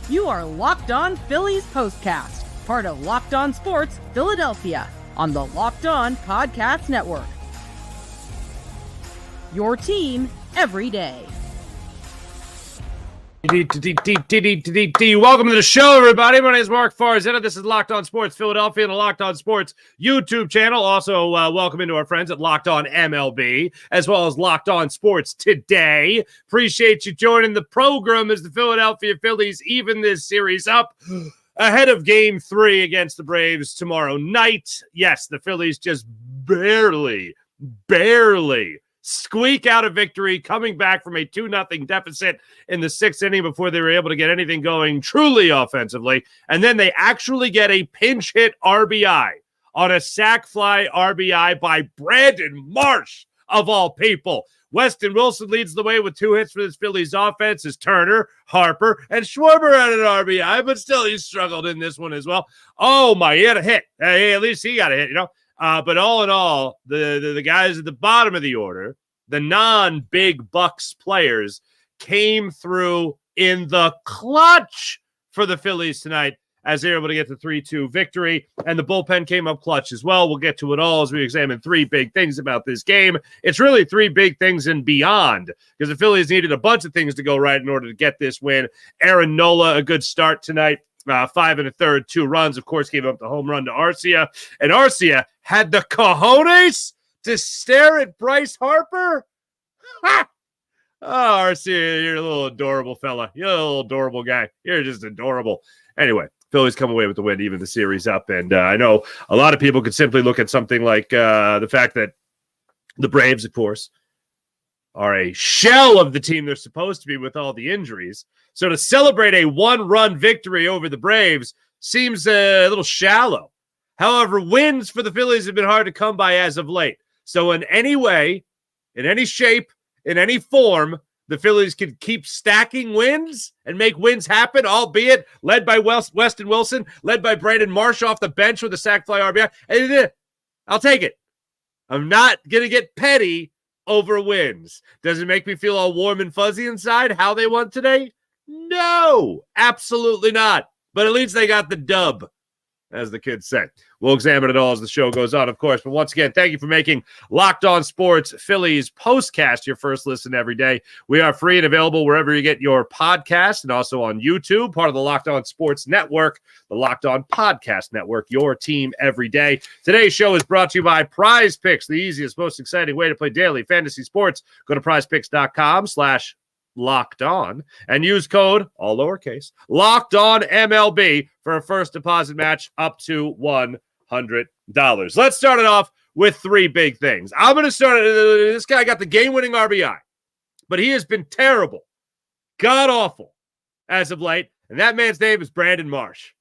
You are Locked On Phillies POSTCAST, part of Locked On Sports Philadelphia, on the Locked On Podcast Network. Your team every day. Welcome to the show, everybody. My name is Mark Farzetta. This is Locked On Sports Philadelphia and the Locked On Sports YouTube channel. Also, welcome into our friends at Locked On MLB, as well as Locked On Sports Today. Appreciate you joining the program as the Philadelphia Phillies even this series up ahead of Game 3 against the Braves tomorrow night. Yes, the Phillies just barely squeak out a victory, coming back from a 2-0 deficit in the 6th inning before they were able to get anything going truly offensively. And then they actually get a pinch hit RBI on a sac fly RBI by Brandon Marsh, of all people. Weston Wilson leads the way with 2 hits for this Phillies offense as Turner, Harper, and Schwarber had an RBI, but still he struggled in this one as well. Oh, my, he had a hit. Hey, at least he got a hit, you know. But all in all, the guys at the bottom of the order, the non-big bucks players, came through in the clutch for the Phillies tonight as they were able to get the 3-2 victory. And the bullpen came up clutch as well. We'll get to it all as we examine 3 big things about this game. It's really 3 big things and beyond, because the Phillies needed a bunch of things to go right in order to get this win. Aaron Nola, a good start tonight. 5 1/3, 2 runs, of course, gave up the home run to Arcia. And Arcia had the cojones to stare at Bryce Harper. Ha! Oh, Arcia, you're a little adorable fella. You're a little adorable guy. You're just adorable. Anyway, Phillies come away with the win, even the series up. And I know a lot of people could simply look at something like the fact that the Braves, of course, are a shell of the team they're supposed to be with all the injuries. So to celebrate a 1-run victory over the Braves seems a little shallow. However, wins for the Phillies have been hard to come by as of late. So in any way, in any shape, in any form, the Phillies can keep stacking wins and make wins happen, albeit led by Weston Wilson, led by Brandon Marsh off the bench with a sac fly RBI. And I'll take it. I'm not going to get petty over wins. Does it make me feel all warm and fuzzy inside how they won today? No, absolutely not. But at least they got the dub, as the kids say. We'll examine it all as the show goes on, of course. But once again, thank you for making Locked On Sports Phillies POSTCAST your first listen every day. We are free and available wherever you get your podcast, and also on YouTube, part of the Locked On Sports Network, the Locked On Podcast Network, your team every day. Today's show is brought to you by PrizePicks, the easiest, most exciting way to play daily fantasy sports. Go to prizepicks.com/Locked On and use code, all lowercase, Locked On MLB for a first deposit match up to $100. Let's start it off with 3 big things. I'm going to start. This guy got the game-winning RBI, but he has been terrible, god-awful as of late, and that man's name is Brandon Marsh.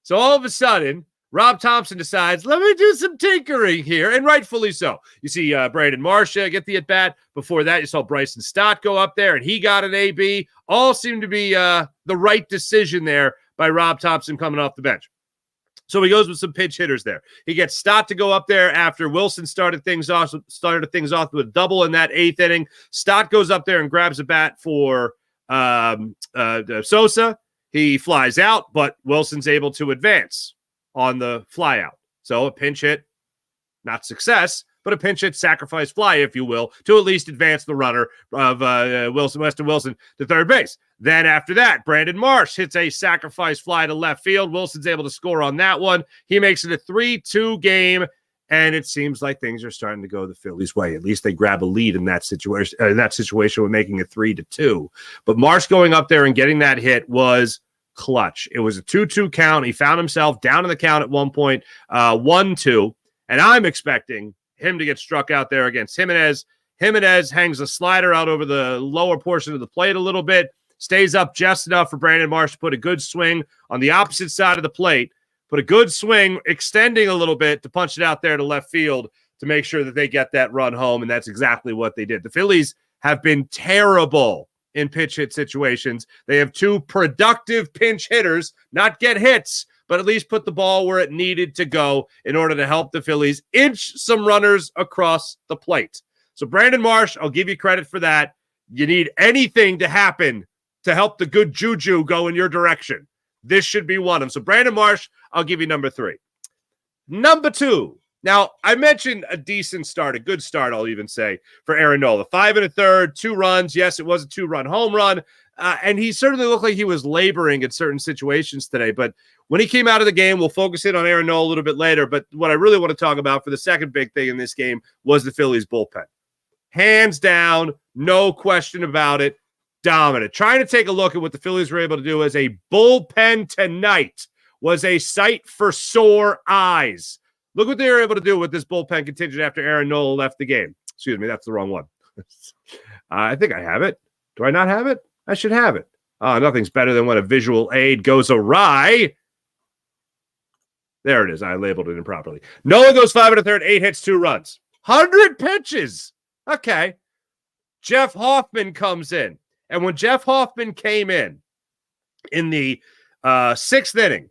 So all of a sudden, Rob Thomson decides, let me do some tinkering here, and rightfully so. You see Brandon Marsh get the at-bat. Before that, you saw Bryson Stott go up there, and he got an AB. All seemed to be the right decision there by Rob Thomson coming off the bench. So he goes with some pinch hitters there. He gets Stott to go up there after Wilson started things off with a double in that 8th inning. Stott goes up there and grabs a bat for Sosa. He flies out, but Wilson's able to advance on the fly out. So a pinch hit, not success, but a pinch hit sacrifice fly, if you will, to at least advance the runner of Weston Wilson to third base. Then after that, Brandon Marsh hits a sacrifice fly to left field. Wilson's able to score on that one. He makes it a 3-2 game, and it seems like things are starting to go the Phillies' way. At least they grab a lead in that situation. With making it 3-2. But Marsh going up there and getting that hit was clutch. It was a 2-2 count. He found himself down in the count at one point, 1-2, and I'm expecting him to get struck out there against Jimenez. Jimenez hangs a slider out over the lower portion of the plate a little bit, stays up just enough for Brandon Marsh to put a good swing on the opposite side of the plate, put a good swing, extending a little bit to punch it out there to left field to make sure that they get that run home, and that's exactly what they did. The Phillies have been terrible in pinch hit situations. They have 2 productive pinch hitters, not get hits, but at least put the ball where it needed to go in order to help the Phillies inch some runners across the plate. So Brandon Marsh, I'll give you credit for that. You need anything to happen to help the good juju go in your direction. This should be one of them. So Brandon Marsh, I'll give you number 3. Number 2. Now, I mentioned a decent start, a good start, I'll even say, for Aaron Nola. 5 1/3, 2 runs. Yes, it was a 2-run home run. And he certainly looked like he was laboring in certain situations today. But when he came out of the game, we'll focus in on Aaron Nola a little bit later. But what I really want to talk about for the second big thing in this game was the Phillies bullpen. Hands down, no question about it, dominant. Trying to take a look at what the Phillies were able to do as a bullpen tonight was a sight for sore eyes. Look what they were able to do with this bullpen contingent after Aaron Nola left the game. Excuse me, that's the wrong one. I think I have it. Do I not have it? I should have it. Nothing's better than when a visual aid goes awry. There it is. I labeled it improperly. Nola goes 5 1/3, 8 hits, 2 runs. 100 pitches. Okay. Jeff Hoffman comes in. And when Jeff Hoffman came in the 6th inning,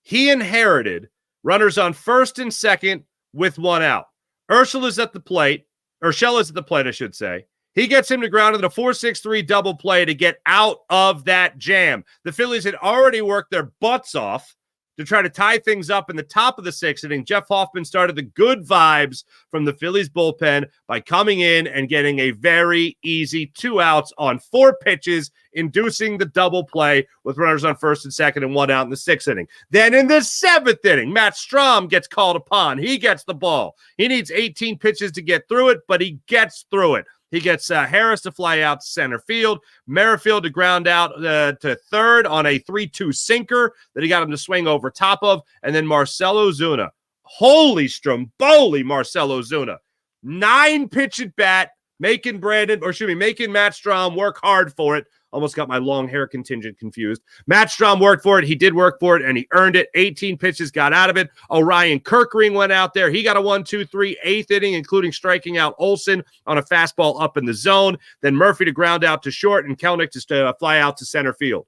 he inherited runners on first and second with 1 out. Urshela is at the plate, I should say. He gets him to ground in a 4-6-3 double play to get out of that jam. The Phillies had already worked their butts off to try to tie things up in the top of the 6th inning. Jeff Hoffman started the good vibes from the Phillies bullpen by coming in and getting a very easy 2 outs on 4 pitches, inducing the double play with runners on first and second and 1 out in the 6th inning. Then in the 7th inning, Matt Strom gets called upon. He gets the ball. He needs 18 pitches to get through it, but he gets through it. He gets Harris to fly out to center field, Merrifield to ground out to third on a 3-2 sinker that he got him to swing over top of, and then Marcell Ozuna. Holy Stromboli, Marcell Ozuna. 9-pitch at bat, making Matt Strom work hard for it. Almost got my long hair contingent confused. Matt Strom worked for it. He did work for it, and he earned it. 18 pitches, got out of it. Orion Kirkring went out there. He got a 1-2-3 8th inning, including striking out Olsen on a fastball up in the zone. Then Murphy to ground out to short, and Kelnick to fly out to center field.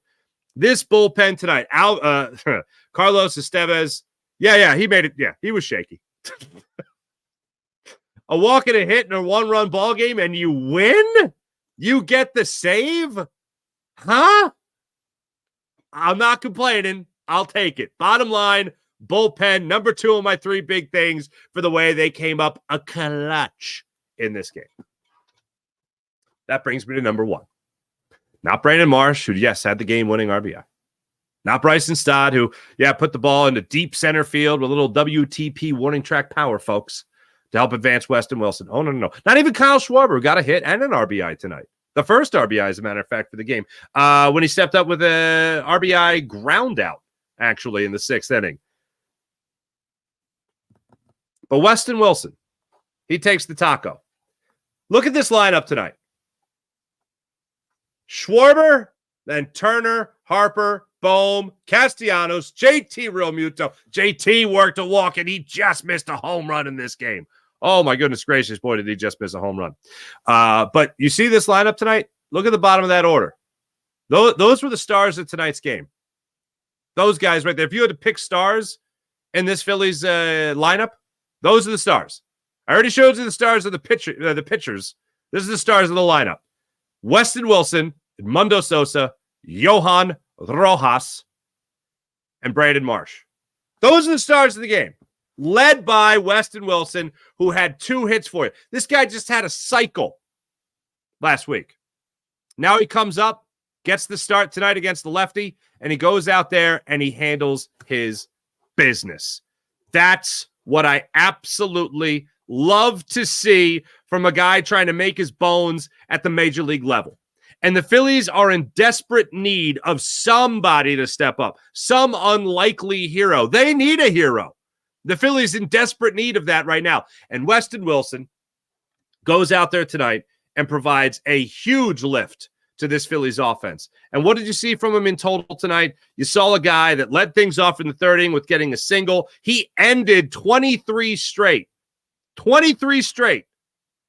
This bullpen tonight, Carlos Estevez, he made it. Yeah, he was shaky. A walk and a hit in a 1-run ball game, and you win? You get the save? Huh? I'm not complaining. I'll take it. Bottom line, bullpen, number 2 of my 3 big things for the way they came up a clutch in this game. That brings me to number 1. Not Brandon Marsh, who, yes, had the game-winning RBI. Not Bryson Stott, who, put the ball into deep center field with a little WTP warning track power, folks, to help advance Weston Wilson. Oh, no. Not even Kyle Schwarber, who got a hit and an RBI tonight. The first RBI, as a matter of fact, for the game. When he stepped up with a RBI ground out, actually, in the 6th inning. But Weston Wilson, he takes the taco. Look at this lineup tonight. Schwarber, then Turner, Harper, Bohm, Castellanos, JT Realmuto. JT worked a walk, and he just missed a home run in this game. Oh, my goodness gracious, boy, did he just miss a home run. But you see this lineup tonight? Look at the bottom of that order. Those were the stars of tonight's game. Those guys right there. If you had to pick stars in this Phillies lineup, those are the stars. I already showed you the stars of the pitchers. This is the stars of the lineup. Weston Wilson, Edmundo Sosa, Johan Rojas, and Brandon Marsh. Those are the stars of the game. Led by Weston Wilson, who had 2 hits for you. This guy just had a cycle last week. Now he comes up, gets the start tonight against the lefty, and he goes out there and he handles his business. That's what I absolutely love to see from a guy trying to make his bones at the major league level. And the Phillies are in desperate need of somebody to step up, some unlikely hero. They need a hero. The Phillies in desperate need of that right now. And Weston Wilson goes out there tonight and provides a huge lift to this Phillies offense. And what did you see from him in total tonight? You saw a guy that led things off in the 3rd inning with getting a single. He ended 23 straight. 23 straight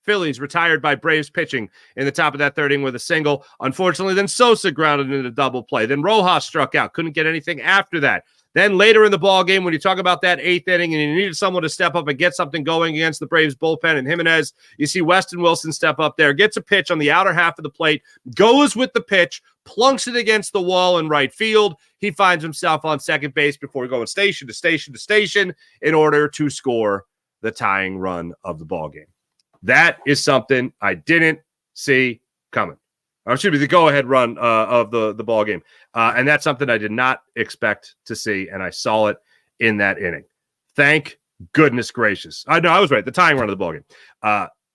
Phillies retired by Braves pitching in the top of that 3rd inning with a single. Unfortunately, then Sosa grounded into double play. Then Rojas struck out. Couldn't get anything after that. Then later in the ball game, when you talk about that 8th inning and you needed someone to step up and get something going against the Braves bullpen and Jimenez, you see Weston Wilson step up there, gets a pitch on the outer half of the plate, goes with the pitch, plunks it against the wall in right field. He finds himself on second base before going station to station to station in order to score the tying run of the ball game. That is something I didn't see coming. Or excuse me, the go-ahead run of the ball game. And that's something I did not expect to see, and I saw it in that inning. Thank goodness gracious. I was right. The tying run of the ball game.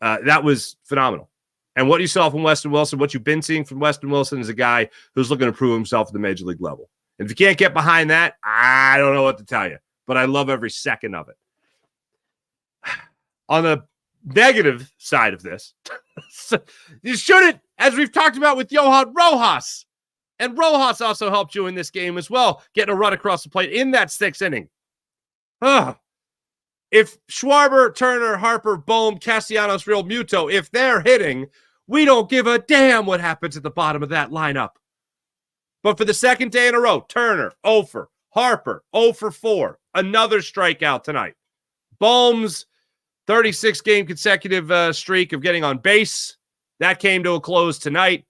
That was phenomenal. And what you saw from Weston Wilson, what you've been seeing from Weston Wilson is a guy who's looking to prove himself at the major league level. And if you can't get behind that, I don't know what to tell you. But I love every second of it. On the negative side of this, you shouldn't, as we've talked about with Johan Rojas. And Rojas also helped you in this game as well, getting a run across the plate in that 6th inning. If Schwarber, Turner, Harper, Bohm, Castellanos, Real Muto, if they're hitting, we don't give a damn what happens at the bottom of that lineup. But for the 2nd day in a row, Turner, 0 for, Harper, 0 for 4, another strikeout tonight. Bohm's 36-game consecutive streak of getting on base, that came to a close tonight.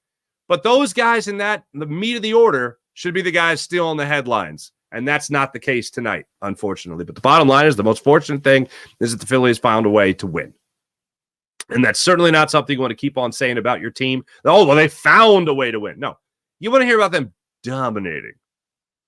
But those guys in the meat of the order should be the guys still in the headlines. And that's not the case tonight, unfortunately. But the bottom line is the most fortunate thing is that the Phillies found a way to win. And that's certainly not something you want to keep on saying about your team. Oh, well, they found a way to win. No, you want to hear about them dominating.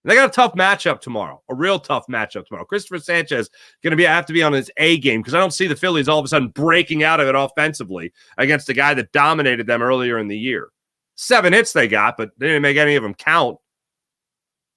And they got a tough matchup tomorrow, a real tough matchup tomorrow. Christopher Sanchez going to have to be on his A game because I don't see the Phillies all of a sudden breaking out of it offensively against a guy that dominated them earlier in the year. 7 hits they got, but they didn't make any of them count.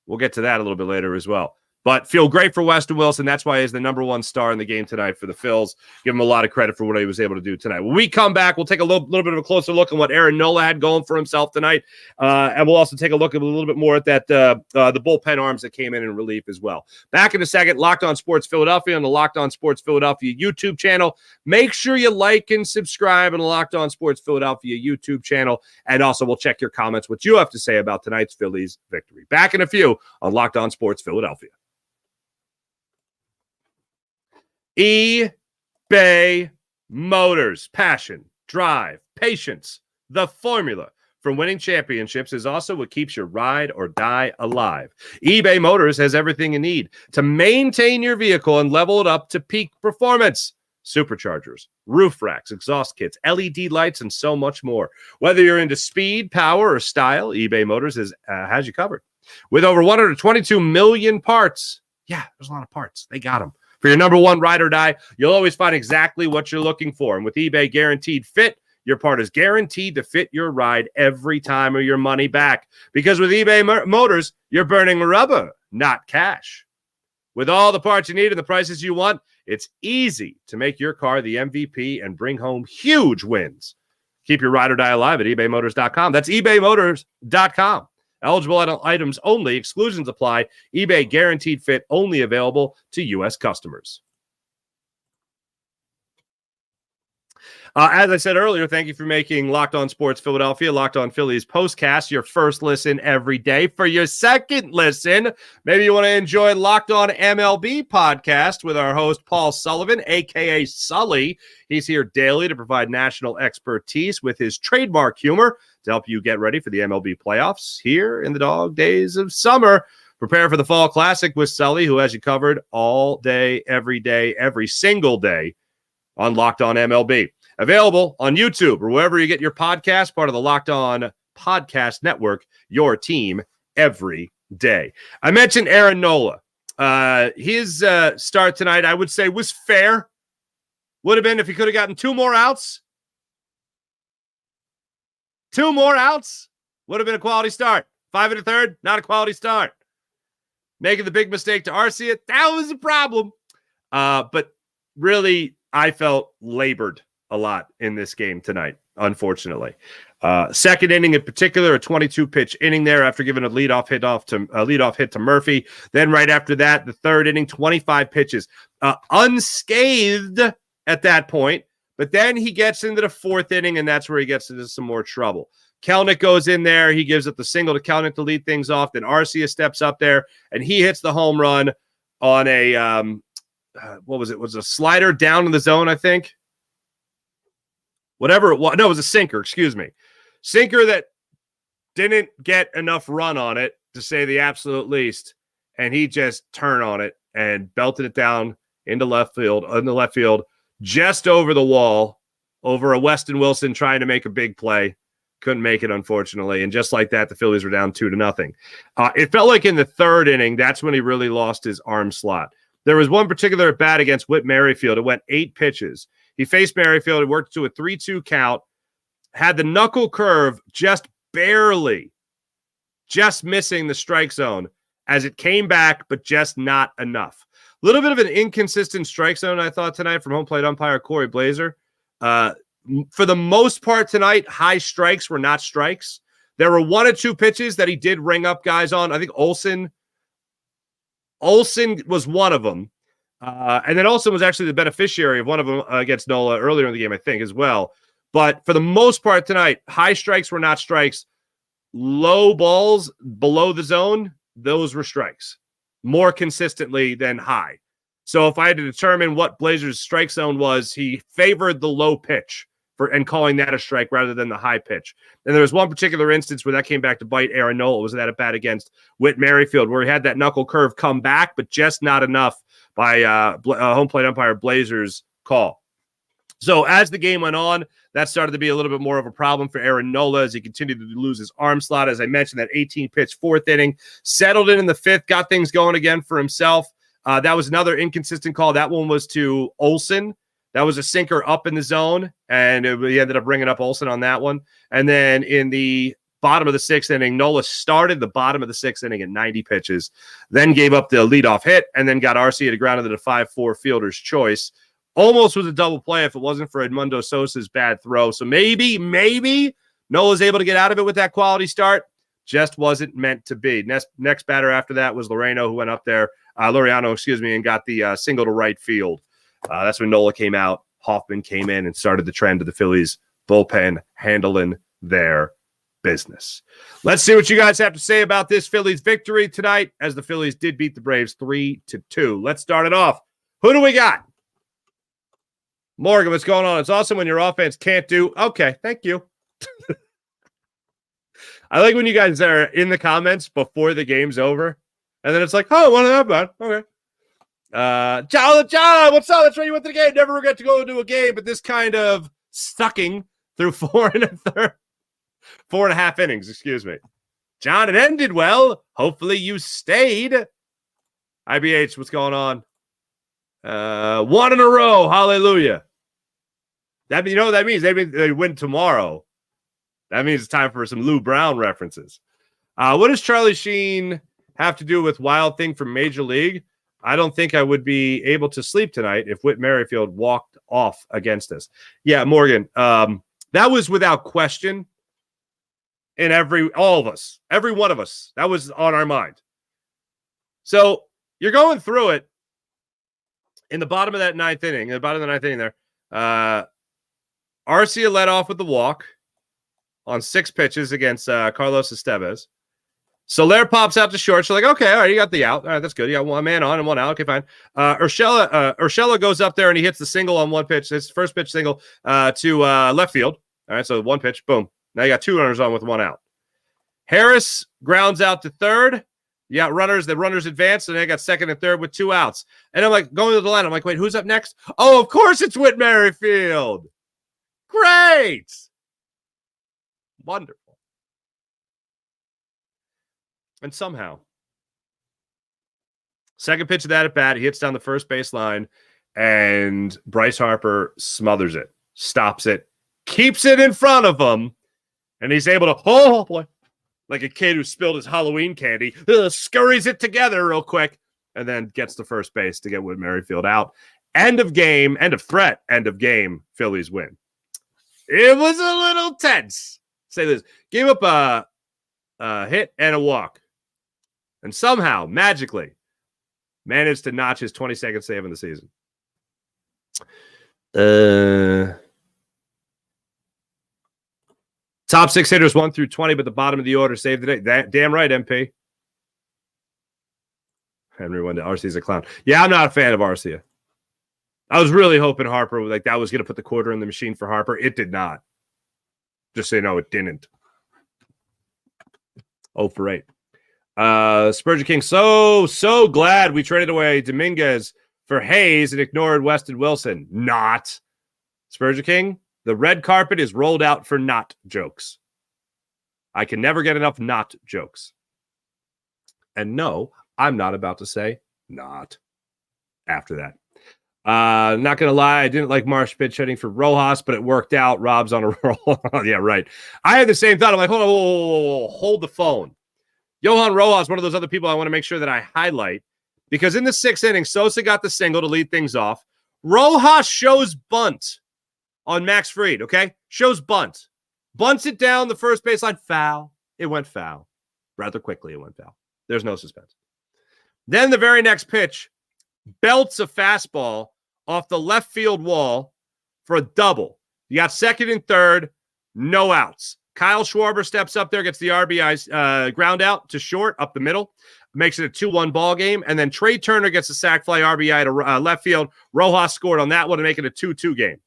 We'll get to that a little bit later as well. But feel great for Weston Wilson. That's why he's the number 1 star in the game tonight for the Phils. Give him a lot of credit for what he was able to do tonight. When we come back, we'll take a little bit of a closer look at what Aaron Nola had going for himself tonight. And we'll also take a look at a little bit more at that the bullpen arms that came in relief as well. Back in a second, Locked On Sports Philadelphia on the Locked On Sports Philadelphia YouTube channel. Make sure you like and subscribe on the Locked On Sports Philadelphia YouTube channel. And also, we'll check your comments, what you have to say about tonight's Phillies victory. Back in a few on Locked On Sports Philadelphia. eBay Motors. Passion, drive, patience. The formula for winning championships is also what keeps your ride or die alive. eBay Motors has everything you need to maintain your vehicle and level it up to peak performance. Superchargers, roof racks, exhaust kits, LED lights, and so much more. Whether you're into speed, power, or style, eBay Motors has you covered. With over 122 million parts. Yeah, there's a lot of parts. They got them. For your number 1 ride or die, you'll always find exactly what you're looking for. And with eBay Guaranteed Fit, your part is guaranteed to fit your ride every time or your money back. Because with eBay Motors, you're burning rubber, not cash. With all the parts you need and the prices you want, it's easy to make your car the MVP and bring home huge wins. Keep your ride or die alive at ebaymotors.com. That's ebaymotors.com. Eligible items only. Exclusions apply. eBay Guaranteed Fit only available to U.S. customers. As I said earlier, thank you for making Locked On Sports Philadelphia, Locked On Phillies POSTCAST your first listen every day. For your second listen, maybe you want to enjoy Locked On MLB podcast with our host, Paul Sullivan, a.k.a. Sully. He's here daily to provide national expertise with his trademark humor to help you get ready for the MLB playoffs here in the dog days of summer. Prepare for the Fall Classic with Sully, who has you covered all day, every single day on Locked On MLB. Available on YouTube or wherever you get your podcast, part of the Locked On Podcast Network, your team every day. I mentioned Aaron Nola. His start tonight, I would say, was fair. Would have been if he could have gotten 2 more outs. 2 more outs would have been a quality start. 5 1/3, not a quality start. Making the big mistake to Arcia, that was a problem. But really, I felt labored a lot in this game tonight, unfortunately. Second inning in particular, a 22-pitch inning there after giving a leadoff hit to Murphy. Then right after that, the third inning, 25 pitches. Unscathed at that point, but then he gets into the 4th inning, and that's where he gets into some more trouble. Kelenic goes in there. He gives up the single to Kelenic to lead things off. Then Arcia steps up there, and he hits the home run on a what was it? Was it a slider down in the zone, I think? Whatever it was. No, it was a sinker, excuse me. Sinker that didn't get enough run on it, to say the absolute least, and he just turned on it and belted it down into left field, just over the wall, over a Weston Wilson trying to make a big play. Couldn't make it, unfortunately. And just like that, the Phillies were down 2-0. It felt like in the third inning, that's when he really lost his arm slot. There was one particular at bat against Whit Merrifield. It went 8 pitches. He faced Merrifield. It worked to a 3-2 count. Had the knuckle curve just barely, just missing the strike zone as it came back, but just not enough. A little bit of an inconsistent strike zone, I thought, tonight from home plate umpire Corey Blazer. For the most part tonight, high strikes were not strikes. There were 1 or 2 pitches that he did ring up guys on. I think Olsen was one of them. And then Olsen was actually the beneficiary of one of them against Nola earlier in the game, I think, as well. But for the most part tonight, high strikes were not strikes. Low balls below the zone, those were strikes more consistently than high. So if I had to determine what Blazer's strike zone was, he favored the low pitch and calling that a strike rather than the high pitch. And there was one particular instance where that came back to bite Aaron Nola. It was that at bat against Whit Merrifield, where he had that knuckle curve come back, but just not enough by home plate umpire Blazer's call. So as the game went on, that started to be a little bit more of a problem for Aaron Nola as he continued to lose his arm slot. As I mentioned, that 18-pitch fourth inning, settled in the fifth, got things going again for himself. That was another inconsistent call. That one was to Olsen. That was a sinker up in the zone, and he ended up bringing up Olsen on that one. And then in the bottom of the sixth inning, Nola started the bottom of the sixth inning at 90 pitches, then gave up the leadoff hit, and then got Arcia to ground into the 5-4 fielder's choice. Almost was a double play if it wasn't for Edmundo Sosa's bad throw. So maybe Nola's able to get out of it with that quality start. Just wasn't meant to be. Next batter after that was Laureano, who went up there, and got the single to right field. That's when Nola came out. Hoffman came in and started the trend of the Phillies bullpen handling their business. Let's see what you guys have to say about this Phillies victory tonight, as the Phillies did beat the Braves 3-2. Let's start it off. Who do we got? Morgan, what's going on? It's awesome when your offense can't do. Okay, thank you. I like when you guys are in the comments before the game's over, and then it's like, oh, one of that bad. Okay. John, what's up? That's right. You went to the game. Never regret to go into a game, but this kind of sucking through 4.5 innings. Excuse me, John. It ended well. Hopefully, you stayed. IBH, what's going on? 1 in a row. Hallelujah. That you know what that means? They win tomorrow. That means it's time for some Lou Brown references. What does Charlie Sheen have to do with Wild Thing from Major League? I don't think I would be able to sleep tonight if Whit Merrifield walked off against us. Yeah, Morgan, that was without question in all of us, every one of us. That was on our mind. So you're going through it in the bottom of that ninth inning, there. Arcia led off with the walk on 6 pitches against Carlos Estevez. Soler pops out to short. So like, okay, all right, you got the out. All right, that's good. You got 1 man on and 1 out. Okay, fine. Urshela goes up there and he hits the single on 1 pitch. His first pitch single to left field. All right, so 1 pitch, boom. Now you got 2 runners on with 1 out. Harris grounds out to third. You got runners. The runners advance, and they got second and third with 2 outs. And I'm like, going to the line. I'm like, wait, who's up next? Oh, of course it's Whit Merrifield. Great. Wonderful. And somehow, second pitch of that at bat, he hits down the first base line, and Bryce Harper smothers it, stops it, keeps it in front of him, and he's able to, oh boy, like a kid who spilled his Halloween candy, scurries it together real quick, and then gets to first base to get Whit Merrifield out. End of game, end of threat, end of game, Phillies win. It was a little tense. Say this, gave up a hit and a walk. And somehow, magically, managed to notch his 22nd save in the season. Top 6 hitters 1 through 20, but the bottom of the order saved the day. Damn right, MP. Henry Wendell. Arcia's a clown. Yeah, I'm not a fan of Arcia. I was really hoping Harper, like, that was going to put the quarter in the machine for Harper. It did not. Just so you know, it didn't. 0 for 8. Spurgeon King, so glad we traded away Dominguez for Hayes and ignored Weston Wilson. Not. Spurgeon King, the red carpet is rolled out for not jokes. I can never get enough not jokes. And no, I'm not about to say not after that. Not going to lie, I didn't like Marsh pitch hitting for Rojas, but it worked out. Rob's on a roll. Yeah, right. I had the same thought. I'm like, hold the phone. Johan Rojas, one of those other people I want to make sure that I highlight, because in the 6th inning, Sosa got the single to lead things off. Rojas shows bunt on Max Fried, okay? Shows bunt. Bunts it down the first baseline. Foul. It went foul. Rather quickly, it went foul. There's no suspense. Then the very next pitch, belts a fastball off the left field wall for a double. You got second and third, no outs. Kyle Schwarber steps up there, gets the RBI ground out to short, up the middle, makes it a 2-1 ball game, and then Trea Turner gets a sac fly RBI to left field. Rojas scored on that one to make it a 2-2 game.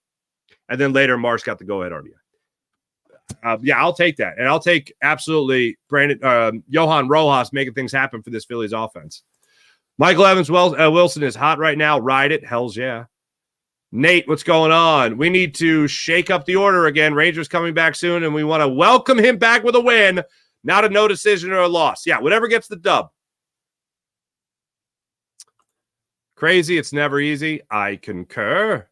And then later, Marsh got the go-ahead RBI. Yeah, I'll take that. And I'll take absolutely Johan Rojas making things happen for this Phillies offense. Michael Evans Wilson is hot right now. Ride it. Hells yeah. Nate, what's going on? We need to shake up the order again. Rangers coming back soon, and we want to welcome him back with a win, not a no decision or a loss. Yeah, whatever gets the dub. Crazy. It's never easy. I concur.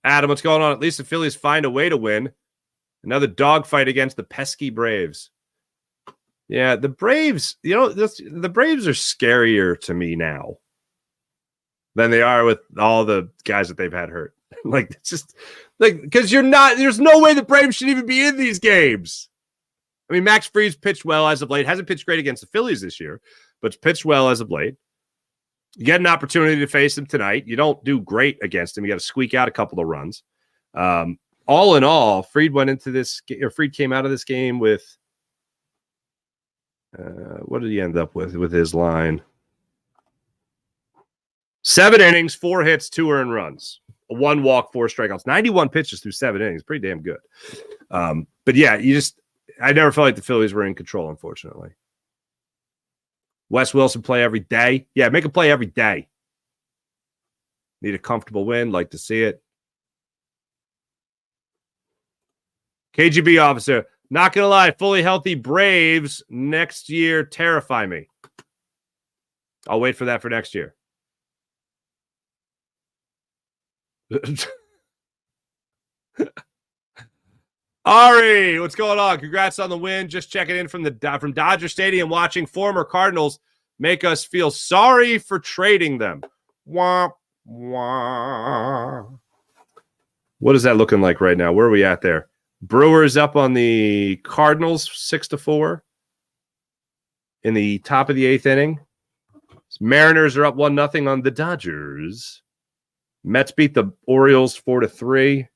Adam, what's going on? At least the Phillies find a way to win. Another dogfight against the pesky Braves. Yeah, the Braves, the Braves are scarier to me now than they are with all the guys that they've had hurt. Like, it's just like, because there's no way the Braves should even be in these games. I mean, Max Fried's pitched well as of late. Hasn't pitched great against the Phillies this year, but pitched well as of late. You get an opportunity to face him tonight. You don't do great against him. You got to squeak out a couple of runs. All in all, Fried came out of this game with, what did he end up with his line? 7 innings, 4 hits, 2 earned runs, 1 walk, 4 strikeouts, 91 pitches through 7 innings. Pretty damn good. But yeah, I never felt like the Phillies were in control, unfortunately. Wes Wilson play every day. Yeah, make a play every day. Need a comfortable win. Like to see it. KGB officer. Not going to lie. Fully healthy Braves next year terrify me. I'll wait for that for next year. Ari, what's going on? Congrats on the win. Just checking in from Dodger Stadium, watching former Cardinals make us feel sorry for trading them. Wah, wah. What is that looking like right now? Where are we at there? Brewers up on the Cardinals 6-4 in the top of the 8th inning. Mariners are up 1-0 on the Dodgers. Mets beat the Orioles 4-3.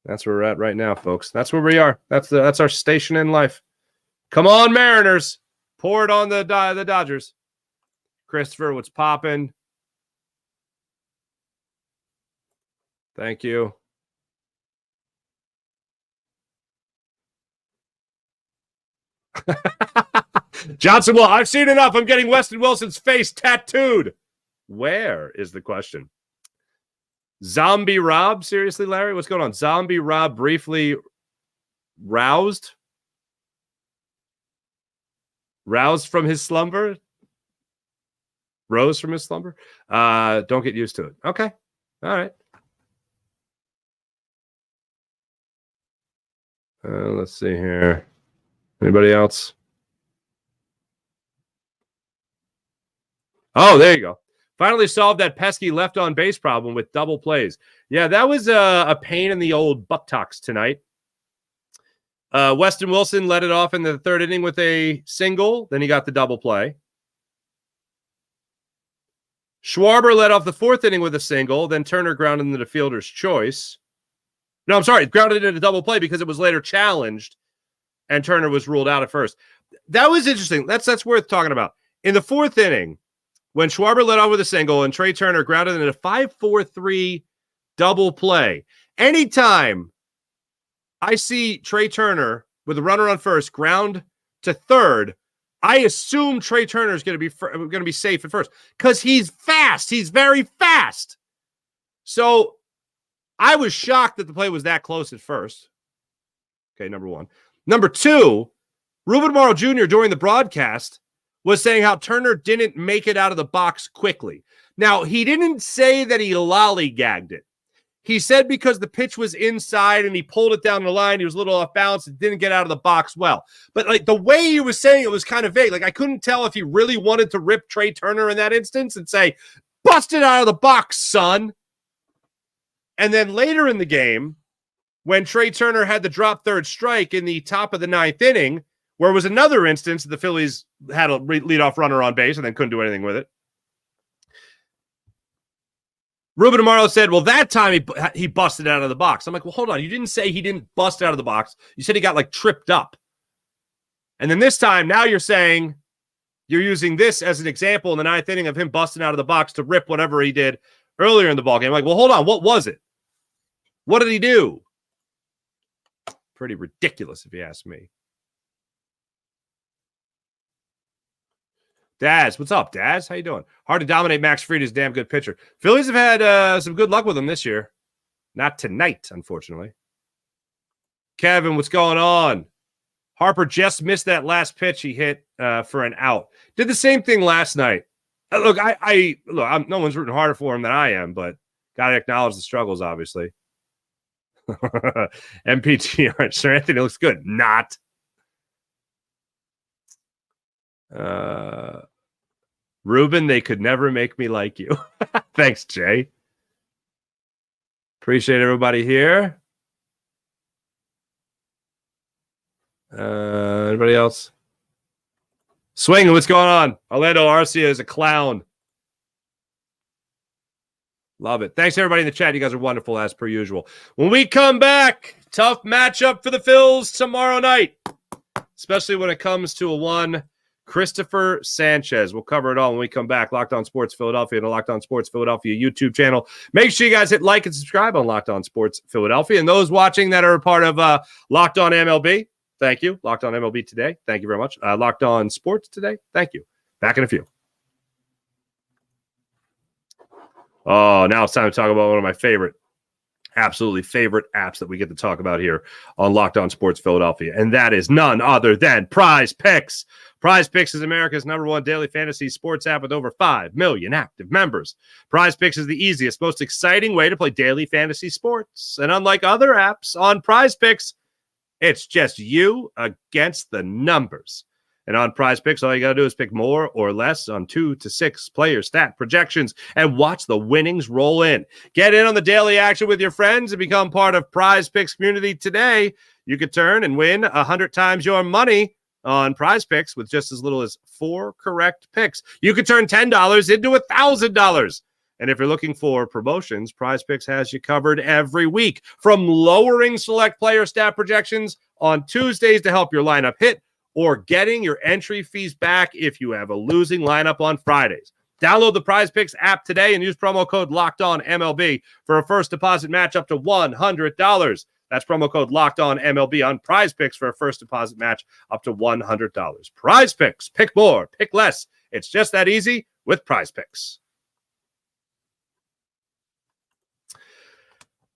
That's where we're at right now, folks. That's where we are. That's our station in life. Come on, Mariners. Pour it on the Dodgers. Christopher, what's popping? Thank you. Johnson, well, I've seen enough. I'm getting Weston Wilson's face tattooed. Where is the question? Zombie Rob? Seriously, Larry? What's going on? Zombie Rob briefly roused? Roused from his slumber? Rose from his slumber? Don't get used to it. Okay. All right. Let's see here. Anybody else? Oh, there you go. Finally solved that pesky left on base problem with double plays. Yeah, that was a pain in the old buttocks tonight. Weston Wilson led it off in the 3rd inning with a single. Then he got the double play. Schwarber led off the 4th inning with a single. Then Turner grounded into the fielder's choice. No, I'm sorry. Grounded into a double play because it was later challenged and Turner was ruled out at first. That was interesting. That's worth talking about. In the fourth inning, when Schwarber led off with a single and Trea Turner grounded in a 5-4-3 double play, anytime I see Trea Turner with a runner on first, ground to third, I assume Trea Turner is going to be safe at first because he's fast. He's very fast. So I was shocked that the play was that close at first. Okay, number one. Number two, Ruben Morrow Jr. during the broadcast was saying how Turner didn't make it out of the box quickly. Now, he didn't say that he lollygagged it. He said because the pitch was inside and he pulled it down the line, he was a little off balance and didn't get out of the box well. But like the way he was saying it was kind of vague. Like I couldn't tell if he really wanted to rip Trea Turner in that instance and say, bust it out of the box, son. And then later in the game, when Trea Turner had the drop third strike in the top of the ninth inning, where it was another instance that the Phillies had a leadoff runner on base and then couldn't do anything with it. Ruben Amaro said, well, that time he busted out of the box. I'm like, well, hold on. You didn't say he didn't bust out of the box. You said he got like tripped up. And then this time, now you're saying you're using this as an example in the ninth inning of him busting out of the box to rip whatever he did earlier in the ballgame. I'm like, well, hold on. What was it? What did he do? Pretty ridiculous, if you ask me. Daz, what's up, Daz? How you doing? Hard to dominate Max Fried is a damn good pitcher. Phillies have had some good luck with him this year. Not tonight, unfortunately. Kevin, what's going on? Harper just missed that last pitch he hit for an out. Did the same thing last night. Look, no one's rooting harder for him than I am, but got to acknowledge the struggles, obviously. MPG, Sir Anthony looks good. Not. Ruben, they could never make me like you. Thanks, Jay. Appreciate everybody here. Anybody else? Swing, what's going on? Orlando Arcia is a clown. Love it. Thanks, everybody in the chat. You guys are wonderful, as per usual. When we come back, tough matchup for the Phils tomorrow night, especially when it comes to a one Christopher Sanchez. We'll cover it all when we come back. Locked On Sports Philadelphia and the Locked On Sports Philadelphia YouTube channel. Make sure you guys hit like and subscribe on Locked On Sports Philadelphia. And those watching that are a part of Locked On MLB, thank you. Locked On MLB today, thank you very much. Locked On Sports today, thank you. Back in a few. Oh, now it's time to talk about one of my absolutely favorite apps that we get to talk about here on Locked On Sports Philadelphia, and that is none other than PrizePicks. PrizePicks is America's #1 daily fantasy sports app with over 5 million active members. PrizePicks is the easiest, most exciting way to play daily fantasy sports. And unlike other apps on PrizePicks, it's just you against the numbers. And on PrizePicks, all you got to do is pick more or less on 2 to 6 player stat projections and watch the winnings roll in. Get in on the daily action with your friends and become part of PrizePicks community today. You could turn and win 100 times your money on PrizePicks with just as little as 4 correct picks. You could turn $10 into $1,000. And if you're looking for promotions, PrizePicks has you covered every week, from lowering select player stat projections on Tuesdays to help your lineup hit, or getting your entry fees back if you have a losing lineup on Fridays. Download the PrizePicks app today and use promo code LOCKEDONMLB for a first deposit match up to $100. That's promo code LOCKEDONMLB on PrizePicks for a first deposit match up to $100. PrizePicks, pick more, pick less. It's just that easy with PrizePicks.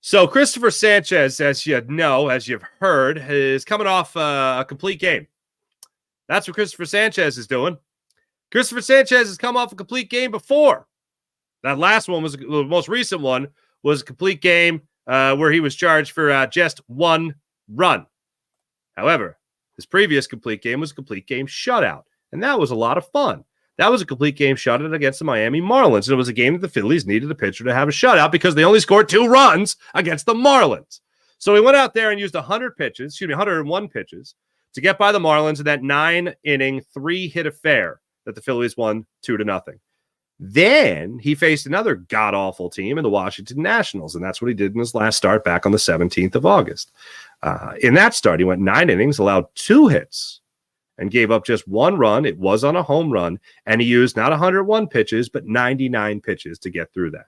So Christopher Sanchez, as you've heard, is coming off a complete game. That's what Christopher Sanchez is doing. Christopher Sanchez has come off a complete game before. That last one was the most recent one, was a complete game where he was charged for just 1 run. However, his previous complete game was a complete game shutout, and that was a lot of fun. That was a complete game shutout against the Miami Marlins, and it was a game that the Phillies needed a pitcher to have a shutout because they only scored 2 runs against the Marlins. So he went out there and used 101 pitches, to get by the Marlins in that 9-inning, 3-hit affair that the Phillies won 2-0. Then he faced another god-awful team in the Washington Nationals, and that's what he did in his last start back on the 17th of August. In that start, he went 9 innings, allowed 2 hits, and gave up just 1 run. It was on a home run, and he used not 101 pitches, but 99 pitches to get through that.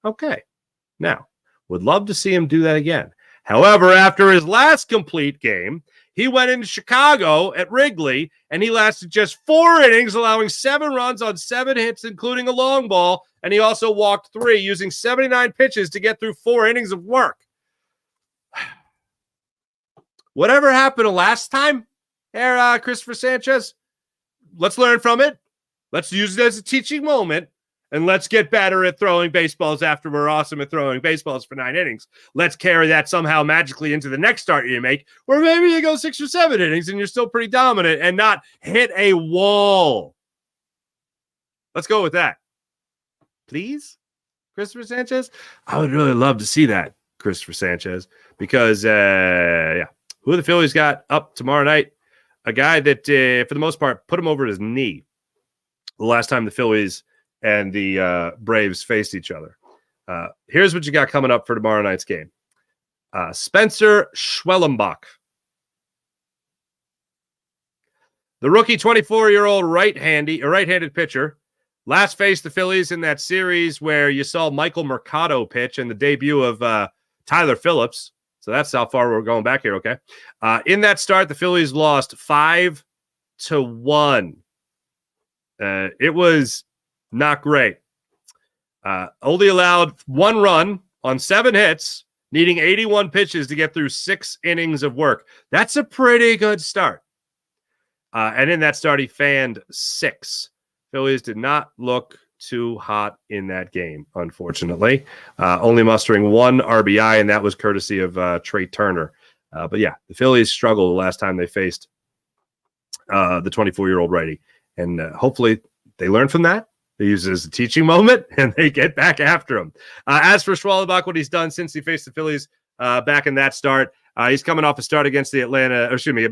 Okay. Now, would love to see him do that again. However, after his last complete game, he went into Chicago at Wrigley, and he lasted just 4 innings, allowing 7 runs on 7 hits, including a long ball, and he also walked 3, using 79 pitches to get through 4 innings of work. Whatever happened last time, Christopher Sanchez, let's learn from it. Let's use it as a teaching moment. And let's get better at throwing baseballs after we're awesome at throwing baseballs for 9 innings. Let's carry that somehow magically into the next start you make, where maybe you go 6 or 7 innings and you're still pretty dominant and not hit a wall. Let's go with that. Please, Christopher Sanchez? I would really love to see that, Christopher Sanchez, because, who the Phillies got up tomorrow night? A guy that, for the most part, put him over his knee the last time the Phillies and the Braves faced each other. Here's what you got coming up for tomorrow night's game. Spencer Schwarber. The rookie 24-year-old right-handed pitcher last faced the Phillies in that series where you saw Michael Mercado pitch and the debut of Tyler Phillips. So that's how far we're going back here, okay? In that start, the Phillies lost 5-1. It was not great. Only allowed 1 run on 7 hits, needing 81 pitches to get through 6 innings of work. That's a pretty good start. And in that start, he fanned 6. Phillies did not look too hot in that game, unfortunately. Only mustering 1 RBI, and that was courtesy of Trea Turner. But yeah, the Phillies struggled the last time they faced the 24-year-old righty. And hopefully they learn from that. They use it as a teaching moment, and they get back after him. As for Schwarber, what he's done since he faced the Phillies back in that start, he's coming off a start against the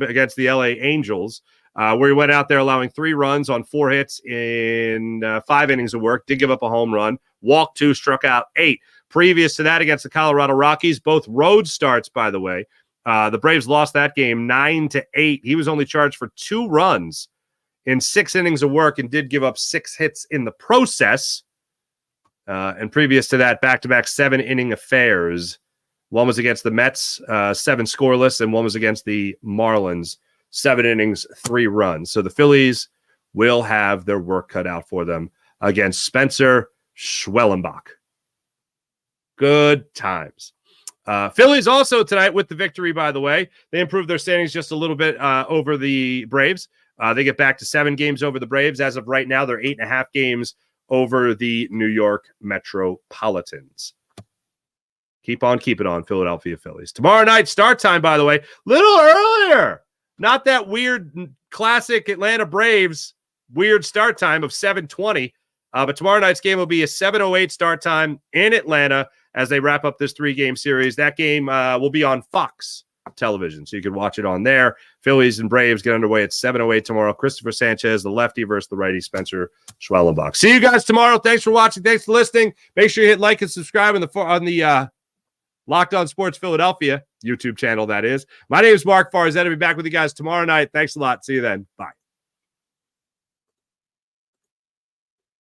against the LA Angels, where he went out there allowing 3 runs on 4 hits in 5 innings of work, did give up a home run, walked 2, struck out 8. Previous to that, against the Colorado Rockies, both road starts, by the way. The Braves lost that game 9-8. He was only charged for 2 runs in 6 innings of work and did give up 6 hits in the process. And previous to that, back-to-back 7-inning affairs. One was against the Mets, 7 scoreless, and one was against the Marlins, 7 innings, 3 runs. So the Phillies will have their work cut out for them against Spencer Schwarber. Good times. Phillies also tonight with the victory, by the way. They improved their standings just a little bit over the Braves. They get back to 7 games over the Braves. As of right now, they're 8.5 games over the New York Metropolitans. Keep on keeping on, Philadelphia Phillies. Tomorrow night, start time, by the way, little earlier. Not that weird classic Atlanta Braves weird start time of 7:20. But tomorrow night's game will be a 7:08 start time in Atlanta as they wrap up this 3-game series. That game will be on Fox television, so you can watch it on there. Phillies and Braves get underway at 7:08 tomorrow. Christopher Sanchez, the lefty, versus the righty, Spencer Schwarber. See you guys tomorrow. Thanks for watching. Thanks for listening. Make sure you hit like and subscribe on the Locked On Sports Philadelphia YouTube channel, that is. My name is Mark Farzetta. I'll be back with you guys tomorrow night. Thanks a lot. See you then. Bye.